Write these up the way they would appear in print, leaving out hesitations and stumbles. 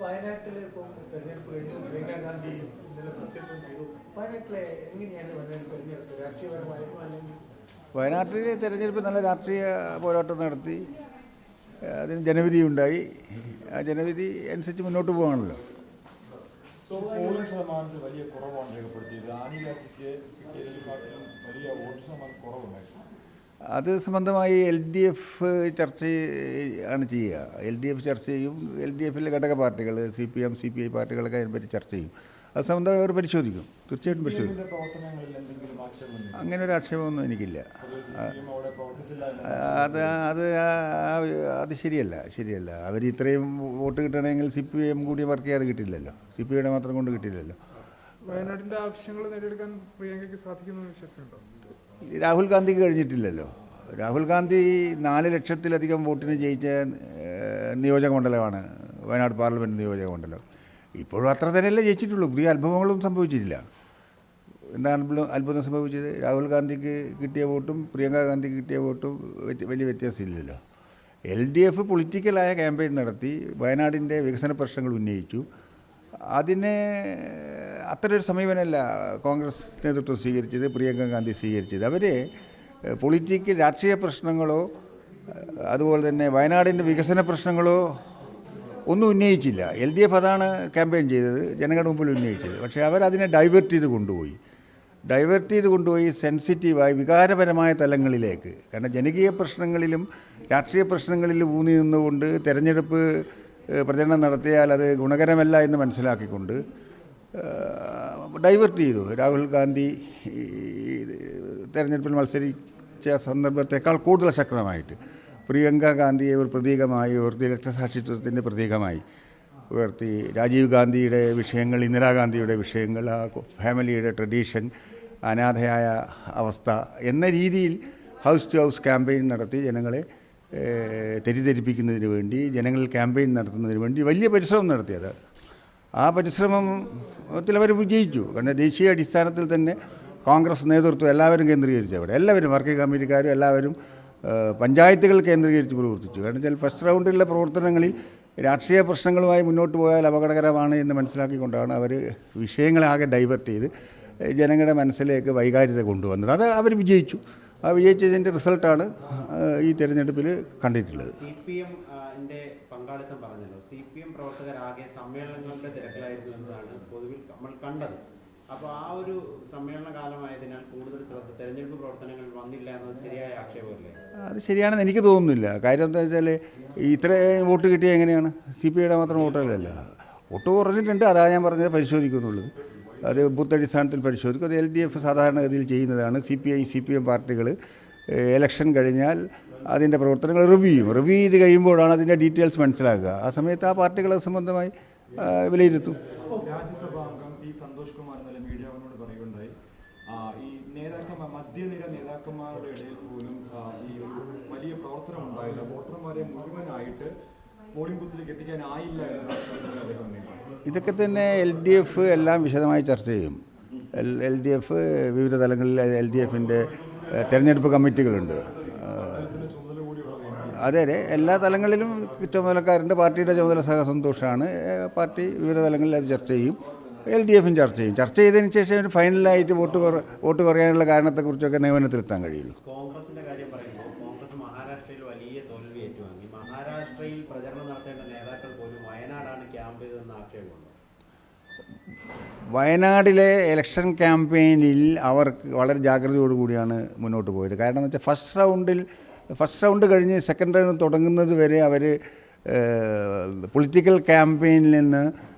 വയനാട്ടിൽ ഇപ്പം തെരഞ്ഞെടുപ്പ് കഴിഞ്ഞു, പ്രിയങ്കാ ഗാന്ധി ഇന്നലെ സത്യപ്രതിജ്ഞ ചെയ്തു. വയനാട്ടിലെ എങ്ങനെയാണ് തെരഞ്ഞെടുപ്പ്? രാഷ്ട്രീയപരമായിരുന്നു അല്ലെങ്കിൽ? വയനാട്ടിലെ തെരഞ്ഞെടുപ്പ് നല്ല രാഷ്ട്രീയ പോരാട്ടം നടത്തി, അതിന് ജനവിധി ഉണ്ടായി. ആ ജനവിധി അനുസരിച്ച് മുന്നോട്ട് പോകാണല്ലോ. പോളിംഗ് ശതമാനത്തിൽ വലിയ കുറവാണ് രേഖപ്പെടുത്തിയത്. ആനി രാജിക്ക് കിട്ടിയതിനെക്കാട്ടിലും വലിയ വോട്ട് ശതമാനം കുറവുണ്ടായിരുന്നു. അത് സംബന്ധമായി LDF ചർച്ച ആണ് ചെയ്യുക. LDF ചർച്ച ചെയ്യും. LDFിലെ ഘടക പാർട്ടികൾ CPM CPI പാർട്ടികളൊക്കെ അതിനെപ്പറ്റി ചർച്ച ചെയ്യും. അത് സംബന്ധമായി അവർ പരിശോധിക്കും, തീർച്ചയായിട്ടും പരിശോധിക്കും. അങ്ങനെ ഒരു ആക്ഷേപമൊന്നും എനിക്കില്ല. അത് ശരിയല്ല. അവർ ഇത്രയും വോട്ട് കിട്ടണമെങ്കിൽ CPM കൂടി വർക്ക് ചെയ്യാതെ കിട്ടില്ലല്ലോ, CPIയുടെ മാത്രം കൊണ്ട് കിട്ടില്ലല്ലോ. വയനാടിന്റെ ആവശ്യങ്ങൾ നേടിയെടുക്കാൻ പ്രിയങ്കയ്ക്ക് സാധിക്കുന്ന വിശ്വാസമുണ്ടോ? രാഹുൽ ഗാന്ധിക്ക് കഴിഞ്ഞിട്ടില്ലല്ലോ. രാഹുൽ ഗാന്ധി 4 ലക്ഷത്തിലധികം വോട്ടിന് ജയിച്ച നിയോജക മണ്ഡലമാണ് വയനാട് പാർലമെൻറ്റ് നിയോജക മണ്ഡലം. ഇപ്പോഴും അത്ര തന്നെയല്ലേ ജയിച്ചിട്ടുള്ളൂ, പുതിയ അത്ഭുതങ്ങളും സംഭവിച്ചിട്ടില്ല. എന്താണ് അത്ഭുതം സംഭവിച്ചത്? രാഹുൽ ഗാന്ധിക്ക് കിട്ടിയ വോട്ടും പ്രിയങ്ക ഗാന്ധിക്ക് കിട്ടിയ വോട്ടും വലിയ വ്യത്യാസമില്ലല്ലോ. LDF പൊളിറ്റിക്കലായ ക്യാമ്പയിൻ നടത്തി, വയനാടിൻ്റെ വികസന പ്രശ്നങ്ങൾ ഉന്നയിച്ചു. അതിനെ അത്രയൊരു സമീപനമല്ല കോൺഗ്രസ് നേതൃത്വം സ്വീകരിച്ചത്, പ്രിയങ്ക ഗാന്ധി സ്വീകരിച്ചത്. അവർ പൊളിറ്റിക്കൽ രാഷ്ട്രീയ പ്രശ്നങ്ങളോ അതുപോലെ തന്നെ വയനാടിൻ്റെ വികസന പ്രശ്നങ്ങളോ ഒന്നും ഉന്നയിച്ചില്ല. LDF അതാണ് ക്യാമ്പയിൻ ചെയ്തത്, ജനങ്ങളുടെ മുമ്പിൽ ഉന്നയിച്ചത്. പക്ഷേ അവരതിനെ ഡൈവേർട്ട് ചെയ്ത് കൊണ്ടുപോയി സെൻസിറ്റീവായി വികാരപരമായ തലങ്ങളിലേക്ക്. കാരണം ജനകീയ പ്രശ്നങ്ങളിലും രാഷ്ട്രീയ പ്രശ്നങ്ങളിലും ഊന്നി നിന്നുകൊണ്ട് തെരഞ്ഞെടുപ്പ് പ്രചരണം നടത്തിയാൽ അത് ഗുണകരമല്ല എന്ന് മനസ്സിലാക്കിക്കൊണ്ട് ഡൈവേർട്ട് ചെയ്തു. രാഹുൽ ഗാന്ധി തെരഞ്ഞെടുപ്പിൽ മത്സരിച്ച സന്ദർഭത്തേക്കാൾ കൂടുതൽ ശക്തമായിട്ട് പ്രിയങ്ക ഗാന്ധിയെ ഒരു പ്രതീകമായി ഉയർത്തി, രക്തസാക്ഷിത്വത്തിൻ്റെ പ്രതീകമായി ഉയർത്തി. രാജീവ് ഗാന്ധിയുടെ വിഷയങ്ങൾ, ഇന്ദിരാഗാന്ധിയുടെ വിഷയങ്ങൾ, ആ ഫാമിലിയുടെ ട്രഡീഷൻ, അനാഥയായ അവസ്ഥ എന്ന രീതിയിൽ ഹൗസ് ടു ഹൗസ് ക്യാമ്പയിൻ നടത്തി ജനങ്ങളെ തെറ്റിദ്ധരിപ്പിക്കുന്നതിന് വേണ്ടി, ജനങ്ങളിൽ ക്യാമ്പയിൻ നടത്തുന്നതിന് വേണ്ടി വലിയ പരിശ്രമം നടത്തിയത്. ആ പരിശ്രമത്തിൽ അവർ വിജയിച്ചു. കാരണം ദേശീയ അടിസ്ഥാനത്തിൽ തന്നെ കോൺഗ്രസ് നേതൃത്വം എല്ലാവരും കേന്ദ്രീകരിച്ചു. അവിടെ എല്ലാവരും വർക്കിംഗ് കമ്മിറ്റിക്കാരും എല്ലാവരും പഞ്ചായത്തുകൾ കേന്ദ്രീകരിച്ച് പ്രവർത്തിച്ചു. കാരണം വെച്ചാൽ ഫസ്റ്റ് റൗണ്ടിലുള്ള പ്രവർത്തനങ്ങളിൽ രാഷ്ട്രീയ പ്രശ്നങ്ങളുമായി മുന്നോട്ട് പോയാൽ അപകടകരമാണ് എന്ന് മനസ്സിലാക്കിക്കൊണ്ടാണ് അവർ വിഷയങ്ങളാകെ ഡൈവേർട്ട് ചെയ്ത് ജനങ്ങളുടെ മനസ്സിലേക്ക് വൈകാര്യത കൊണ്ടുവന്നത്. അത് അവർ വിജയിച്ചു. ആ വിജയിച്ചതിൻ്റെ റിസൾട്ടാണ് ഈ തെരഞ്ഞെടുപ്പിൽ കണ്ടിട്ടുള്ളത്. CPM-ന്റെ പങ്കാളിത്തം പറഞ്ഞല്ലോ. CPM പ്രവർത്തകരാകെ സമ്മേളനങ്ങളുടെ തിരക്കിലായിരുന്നു എന്നതാണ് പൊതുവിൽ നമ്മൾ കണ്ടത്. അപ്പോൾ ആ ഒരു സമ്മേളന കാലമായതിനാൽ കൂടുതൽ ശ്രദ്ധ തെരഞ്ഞെടുപ്പ് പ്രവർത്തനങ്ങൾ വന്നില്ല എന്നത് ശരിയായ ആക്ഷേപമല്ലേ? അത് ശരിയാണെന്ന് എനിക്ക് തോന്നുന്നില്ല. കാര്യം എന്താ വെച്ചാൽ ഇത്രയും വോട്ട് കിട്ടിയ എങ്ങനെയാണ്? CPIയുടെ മാത്രം വോട്ടല്ലല്ലോ, വോട്ട് കുറഞ്ഞിട്ടുണ്ട്. അതാ ഞാൻ പറഞ്ഞത് പരിശോധിക്കുന്നുള്ളത്. അത് ബൂത്ത് അടിസ്ഥാനത്തിൽ പരിശോധിക്കും. അത് LDF സാധാരണഗതിയിൽ ചെയ്യുന്നതാണ്. CPI CPM പാർട്ടികൾ ഇലക്ഷൻ കഴിഞ്ഞാൽ അതിൻ്റെ പ്രവർത്തനങ്ങൾ റിവ്യൂ ചെയ്ത് കഴിയുമ്പോഴാണ് അതിൻ്റെ ഡീറ്റെയിൽസ് മനസ്സിലാക്കുക. ആ സമയത്ത് ആ പാർട്ടികളെ സംബന്ധമായി വിലയിരുത്തും. രാജ്യസഭാ അംഗം P. സന്തോഷ് കുമാർ ഇന്നലെ മീഡിയയോട് പറയുകയുണ്ടായി, ഈ മധ്യനിര നേതാക്കന്മാരുടെ ഇടയിൽ പോലും ഈ ഒരു വലിയ പ്രവർത്തനം ഉണ്ടായില്ല, വോട്ടർമാരെ മുഴുവനായിട്ട് പോളിംഗ് ബൂത്തിലേക്ക് എത്തിക്കാനായില്ല എന്നതാണ് അദ്ദേഹം. ഇതൊക്കെ തന്നെ LDF എല്ലാം വിശദമായി ചർച്ച ചെയ്യും. LDF വിവിധ തലങ്ങളിൽ LDFിൻ്റെ തെരഞ്ഞെടുപ്പ് കമ്മിറ്റികളുണ്ട്. അതെ, എല്ലാ തലങ്ങളിലും ചുമതലക്കാരുണ്ട്. പാർട്ടിയുടെ ചുമതല സന്തോഷമാണ്. പാർട്ടി വിവിധ തലങ്ങളിൽ അത് ചർച്ച ചെയ്യും. LDFും ചർച്ച ചെയ്യും. ചർച്ച ചെയ്തതിന് ശേഷം ഫൈനലായിട്ട് വോട്ട് കുറയാനുള്ള കാരണത്തെക്കുറിച്ചൊക്കെ നിഗമനത്തിലെത്താൻ കഴിയുള്ളൂ. കോൺഗ്രസിന്റെ കാര്യം പറയുമ്പോൾ കോൺഗ്രസ് മഹാരാഷ്ട്രയിൽ വലിയ തോൽവി ഏറ്റുവാങ്ങി. മഹാരാഷ്ട്രയിൽ പ്രചരണം നടത്തേണ്ട നേതാക്കൾ പോലും വയനാടാണ് ക്യാമ്പ് ചെയ്തതെന്ന് ആക്ഷേപമുണ്ട്. വയനാടിലെ ഇലക്ഷൻ ക്യാമ്പയിനിൽ അവർ വളരെ ജാഗ്രതയോടുകൂടിയാണ് മുന്നോട്ട് പോയത്. കാരണം എന്ന് വെച്ചാൽ ഫസ്റ്റ് റൗണ്ട് കഴിഞ്ഞ് സെക്കൻഡ് റൗണ്ട് തുടങ്ങുന്നത് വരെ അവർ പൊളിറ്റിക്കൽ ക്യാമ്പയിനിൽ നിന്ന്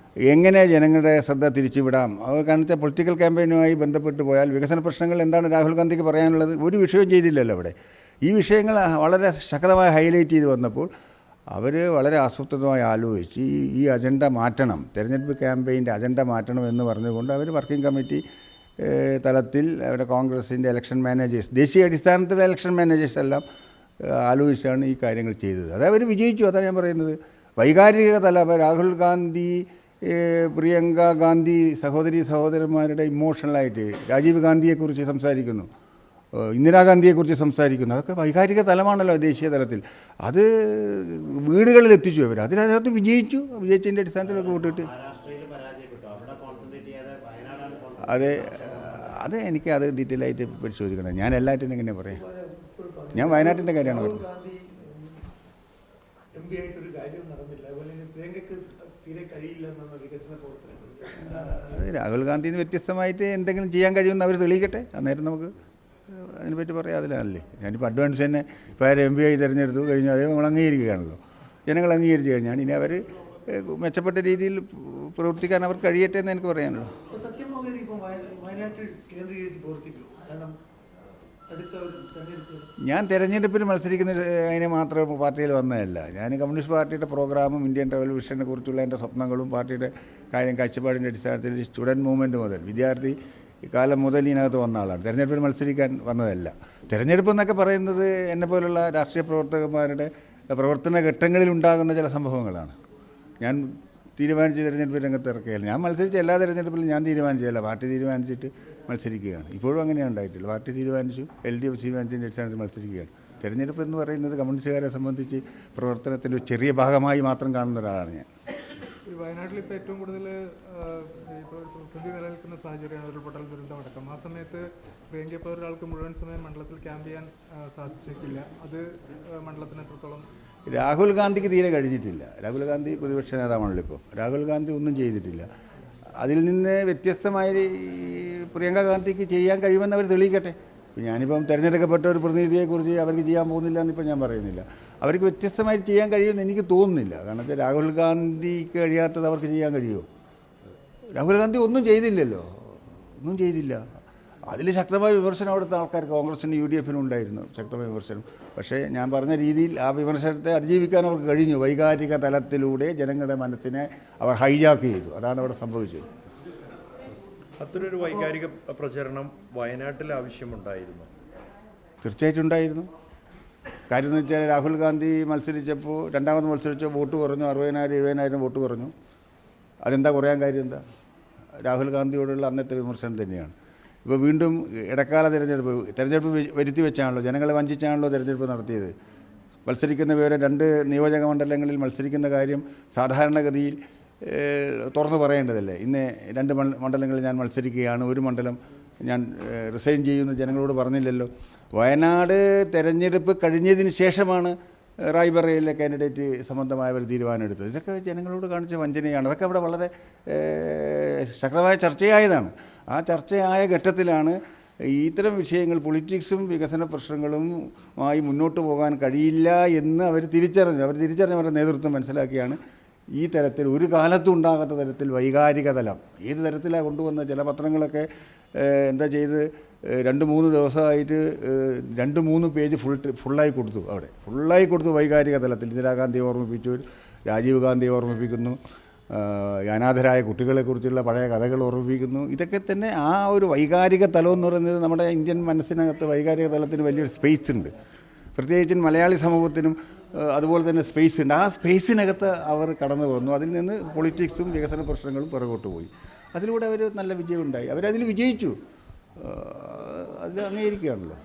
എങ്ങനെ ജനങ്ങളുടെ ശ്രദ്ധ തിരിച്ചുവിടാം. അവർ കാരണം വെച്ചാൽ പൊളിറ്റിക്കൽ ക്യാമ്പയിനുമായി ബന്ധപ്പെട്ട് പോയാൽ വികസന പ്രശ്നങ്ങൾ എന്താണ് രാഹുൽ ഗാന്ധിക്ക് പറയാനുള്ളത്, ഒരു വിഷയവും ചെയ്തില്ലല്ലോ അവിടെ. ഈ വിഷയങ്ങൾ വളരെ ശക്തമായി ഹൈലൈറ്റ് ചെയ്ത് വന്നപ്പോൾ അവർ വളരെ ആസൂത്രിതമായി ആലോചിച്ച് ഈ അജണ്ട മാറ്റണം, തെരഞ്ഞെടുപ്പ് ക്യാമ്പയിൻ്റെ അജണ്ട മാറ്റണം എന്ന് പറഞ്ഞുകൊണ്ട് അവർ വർക്കിംഗ് കമ്മിറ്റി തലത്തിൽ അവരുടെ കോൺഗ്രസിൻ്റെ ഇലക്ഷൻ മാനേജേഴ്സ്, ദേശീയ അടിസ്ഥാനത്തിലെ ഇലക്ഷൻ മാനേജേഴ്സ് എല്ലാം ആലോചിച്ചാണ് ഈ കാര്യങ്ങൾ ചെയ്തത്. അത് അവർ വിജയിച്ചു. അതാണ് ഞാൻ പറയുന്നത്. വൈകാരിക തലം, രാഹുൽ ഗാന്ധി, പ്രിയങ്ക ഗാന്ധി സഹോദരന്മാരുടെ ഇമോഷണലായിട്ട് രാജീവ് ഗാന്ധിയെക്കുറിച്ച് സംസാരിക്കുന്നു. ഇന്ദിരാഗാന്ധിയെക്കുറിച്ച് സംസാരിക്കുന്നു. അതൊക്കെ വൈകാരിക തലമാണല്ലോ ദേശീയ തലത്തിൽ. അത് വീടുകളിൽ എത്തിച്ചു അവർ. അതിനകത്ത് വിജയിച്ചതിൻ്റെ അടിസ്ഥാനത്തിലൊക്കെ വോട്ടിട്ട് അത് എനിക്ക് അത് ഡീറ്റെയിൽ ആയിട്ട് പരിശോധിക്കണം. ഞാൻ എല്ലാറ്റിനും എങ്ങനെ പറയാം. ഞാൻ വയനാട്ടിൻ്റെ കാര്യമാണ് പറഞ്ഞത്. MP ആയിട്ടൊരു കാര്യം നടന്നില്ല. അതുപോലെ പ്രിയങ്കയ്ക്ക് തീരെ കഴിയില്ല എന്നാണ് വികസന പ്രവർത്തനങ്ങൾ. അത് രാഹുൽ ഗാന്ധിന്ന് വ്യത്യസ്തമായിട്ട് എന്തെങ്കിലും ചെയ്യാൻ കഴിയുമെന്ന് അവർ തെളിയിക്കട്ടെ. അന്നേരം നമുക്ക് അതിനെപ്പറ്റി പറയാം. അതിലല്ലേ ഞാനിപ്പോൾ അഡ്വാൻസ് തന്നെ ഇപ്പോൾ MP ആയി തിരഞ്ഞെടുത്തു കഴിഞ്ഞു. അതേ നമ്മൾ അംഗീകരിക്കുകയാണല്ലോ. ജനങ്ങൾ അംഗീകരിച്ചു കഴിഞ്ഞാൽ ഇനി അവർ മെച്ചപ്പെട്ട രീതിയിൽ പ്രവർത്തിക്കാൻ അവർ കഴിയട്ടെ എന്ന് എനിക്ക് പറയാനുള്ളൂ. സത്യം നോക്കി ഇപ്പം വയനാട്ടിൽ കേന്ദ്രീകരിച്ച് പ്രവർത്തിക്കുള്ളൂ. കാരണം അടുത്ത ഒരു തെരഞ്ഞെടുപ്പ് ഞാൻ തിരഞ്ഞെടുപ്പിൽ മത്സരിക്കുന്ന അതിനെ മാത്രം പാർട്ടിയിൽ വന്നതല്ല. ഞാൻ കമ്മ്യൂണിസ്റ്റ് പാർട്ടിയുടെ പ്രോഗ്രാമും ഇന്ത്യൻ റവല്യൂഷനെ കുറിച്ചുള്ള എൻ്റെ സ്വപ്നങ്ങളും പാർട്ടിയുടെ കാഴ്ചപ്പാടിൻ്റെ അടിസ്ഥാനത്തിൽ സ്റ്റുഡൻറ്റ് മൂവ്മെൻറ്റ് മുതൽ വിദ്യാർത്ഥി കാലം മുതൽ ഇതിനകത്ത് വന്ന ആളാണ്. തിരഞ്ഞെടുപ്പിൽ മത്സരിക്കാൻ വന്നതല്ല. തിരഞ്ഞെടുപ്പ് എന്നൊക്കെ പറയുന്നത് എന്നെപ്പോലുള്ള രാഷ്ട്രീയ പ്രവർത്തകന്മാരുടെ പ്രവർത്തന ഘട്ടങ്ങളിൽ ഉണ്ടാകുന്ന ചില സംഭവങ്ങളാണ്. ഞാൻ തീരുമാനിച്ച് തിരഞ്ഞെടുപ്പ് രംഗത്ത് ഇറക്കുകയല്ല. ഞാൻ മത്സരിച്ച എല്ലാ തിരഞ്ഞെടുപ്പിലും ഞാൻ തീരുമാനിച്ചതല്ല, പാർട്ടി തീരുമാനിച്ചിട്ട് മത്സരിക്കുകയാണ്. ഇപ്പോഴും അങ്ങനെയാണ് ഉണ്ടായിട്ടില്ല. പാർട്ടി തീരുമാനിച്ചു, LDF തീരുമാനിച്ചതിൻ്റെ അടിസ്ഥാനത്തിൽ മത്സരിക്കുകയാണ്. തിരഞ്ഞെടുപ്പ് എന്ന് പറയുന്നത് കമ്മ്യൂണിസ്റ്റുകാരെ സംബന്ധിച്ച് പ്രവർത്തനത്തിൻ്റെ ഒരു ചെറിയ ഭാഗമായി മാത്രം കാണുന്ന ഒരാളാണ് ഞാൻ. ഈ വയനാട്ടിൽ ഇപ്പോൾ ഏറ്റവും കൂടുതൽ ഇപ്പോൾ ഒരു പ്രതിസന്ധി നിലനിൽക്കുന്ന സാഹചര്യമാണ് ഉരുൾപൊട്ടൽ ദുരന്തമടക്കം. ആ സമയത്ത് പ്രിയങ്ക ഇപ്പോൾ ഒരാൾക്ക് മുഴുവൻ സമയം മണ്ഡലത്തിൽ ക്യാമ്പ് ചെയ്യാൻ സാധിച്ചേക്കില്ല. അത് മണ്ഡലത്തിന് എത്രത്തോളം? രാഹുൽ ഗാന്ധിക്ക് തീരെ കഴിഞ്ഞിട്ടില്ല. രാഹുൽ ഗാന്ധി പ്രതിപക്ഷ നേതാവാണല്ലോ ഇപ്പോൾ. രാഹുൽ ഗാന്ധി ഒന്നും ചെയ്തിട്ടില്ല. അതിൽ നിന്ന് വ്യത്യസ്തമായി പ്രിയങ്ക ഗാന്ധിക്ക് ചെയ്യാൻ കഴിയുമെന്ന് അവർ തെളിയിക്കട്ടെ. ഞാനിപ്പം തിരഞ്ഞെടുക്കപ്പെട്ട ഒരു പ്രതിനിധിയെക്കുറിച്ച് അവർക്ക് ചെയ്യാൻ പോകുന്നില്ല എന്നിപ്പോൾ ഞാൻ പറയുന്നില്ല. അവർക്ക് വ്യത്യസ്തമായി ചെയ്യാൻ കഴിയുമെന്ന് എനിക്ക് തോന്നുന്നില്ല. കാരണം രാഹുൽ ഗാന്ധിക്ക് കഴിയാത്തത് അവർക്ക് ചെയ്യാൻ കഴിയുമോ? രാഹുൽ ഗാന്ധി ഒന്നും ചെയ്തില്ലല്ലോ, ഒന്നും ചെയ്തില്ല. അതിൽ ശക്തമായ വിമർശനം അവിടുത്തെ ആൾക്കാർ കോൺഗ്രസിനും UDF-നും ഉണ്ടായിരുന്നു, ശക്തമായ വിമർശനം. പക്ഷേ ഞാൻ പറഞ്ഞ രീതിയിൽ ആ വിമർശനത്തെ അതിജീവിക്കാൻ അവർക്ക് കഴിഞ്ഞു. വൈകാരിക തലത്തിലൂടെ ജനങ്ങളുടെ മനസ്സിനെ അവർ ഹൈജാക്ക് ചെയ്തു. അതാണ് അവിടെ സംഭവിച്ചത്. അത്തരൊരു വൈകാരിക പ്രചരണം വയനാട്ടിൽ ആവശ്യമുണ്ടായിരുന്നു. തീർച്ചയായിട്ടും ഉണ്ടായിരുന്നു. കാര്യം എന്ന് വെച്ചാൽ രാഹുൽ ഗാന്ധി മത്സരിച്ചപ്പോൾ രണ്ടാമത് മത്സരിച്ചപ്പോൾ വോട്ട് കുറഞ്ഞു. 60,000-70,000 വോട്ട് കുറഞ്ഞു. അതെന്താ കുറയാൻ കാര്യം? എന്താ? രാഹുൽ ഗാന്ധിയോടുള്ള അന്നത്തെ വിമർശനം തന്നെയാണ്. ഇപ്പോൾ വീണ്ടും ഇടക്കാല തിരഞ്ഞെടുപ്പ് വരുത്തി വെച്ചാണല്ലോ, ജനങ്ങളെ വഞ്ചിച്ചാണല്ലോ തിരഞ്ഞെടുപ്പ് നടത്തിയത്. മത്സരിക്കുന്ന വിവരം 2 നിയോജക മണ്ഡലങ്ങളിൽ മത്സരിക്കുന്ന കാര്യം സാധാരണഗതിയിൽ തുറന്നു പറയേണ്ടതല്ലേ. ഇന്ന് 2 മണ്ഡലങ്ങളിൽ ഞാൻ മത്സരിക്കുകയാണ്, ഒരു മണ്ഡലം ഞാൻ റിസൈൻ ചെയ്യുമെന്ന് ജനങ്ങളോട് പറഞ്ഞില്ലല്ലോ. വയനാട് തെരഞ്ഞെടുപ്പ് കഴിഞ്ഞതിന് ശേഷമാണ് റായ്ബറയിലെ കാൻഡിഡേറ്റ് സംബന്ധമായ ഒരു തീരുമാനമെടുത്തത്. ഇതൊക്കെ ജനങ്ങളോട് കാണിച്ച വഞ്ചനയാണ്. അതൊക്കെ അവിടെ വളരെ ശക്തമായ ചർച്ചയായതാണ്. ആ ചർച്ചയായ ഘട്ടത്തിലാണ് ഇത്തരം വിഷയങ്ങൾ പൊളിറ്റിക്സും വികസന പ്രശ്നങ്ങളുമായി മുന്നോട്ട് പോകാൻ കഴിയില്ല എന്ന് അവർ തിരിച്ചറിഞ്ഞു. അവരുടെ നേതൃത്വം മനസ്സിലാക്കിയാണ് ഈ തരത്തിൽ ഒരു കാലത്തും ഉണ്ടാകാത്ത തരത്തിൽ വൈകാരിക തലം ഏത് തരത്തിലാണ് കൊണ്ടുവന്ന. ചില പത്രങ്ങളൊക്കെ എന്താ ചെയ്ത് 2-3 ദിവസമായിട്ട് 2-3 പേജ് ഫുള്ളായി കൊടുത്തു. അവിടെ ഫുള്ളായി കൊടുത്തു വൈകാരിക തലത്തിൽ. ഇന്ദിരാഗാന്ധിയെ ഓർമ്മിപ്പിച്ചു, രാജീവ് ഗാന്ധിയെ ഓർമ്മിപ്പിക്കുന്നു, അനാഥരായ കുട്ടികളെക്കുറിച്ചുള്ള പഴയ കഥകൾ ഓർമ്മിപ്പിക്കുന്നു. ഇതൊക്കെ തന്നെ ആ ഒരു വൈകാരിക തലം എന്ന് പറയുന്നത് നമ്മുടെ ഇന്ത്യൻ മനസ്സിനകത്ത് വൈകാരിക തലത്തിന് വലിയൊരു സ്പേസ് ഉണ്ട്. പ്രത്യേകിച്ചും മലയാളി സമൂഹത്തിനും അതുപോലെ തന്നെ സ്പേസ് ഉണ്ട്. ആ സ്പേസിനകത്ത് അവർ കടന്നു വന്നു. അതിൽ നിന്ന് പൊളിറ്റിക്സും വികസന പ്രശ്നങ്ങളും പുറകോട്ട് പോയി. അതിലൂടെ അവർ നല്ല വിജയം ഉണ്ടായി. അവരതിൽ വിജയിച്ചു. അതിൽ അംഗീകരിക്കുകയാണല്ലോ.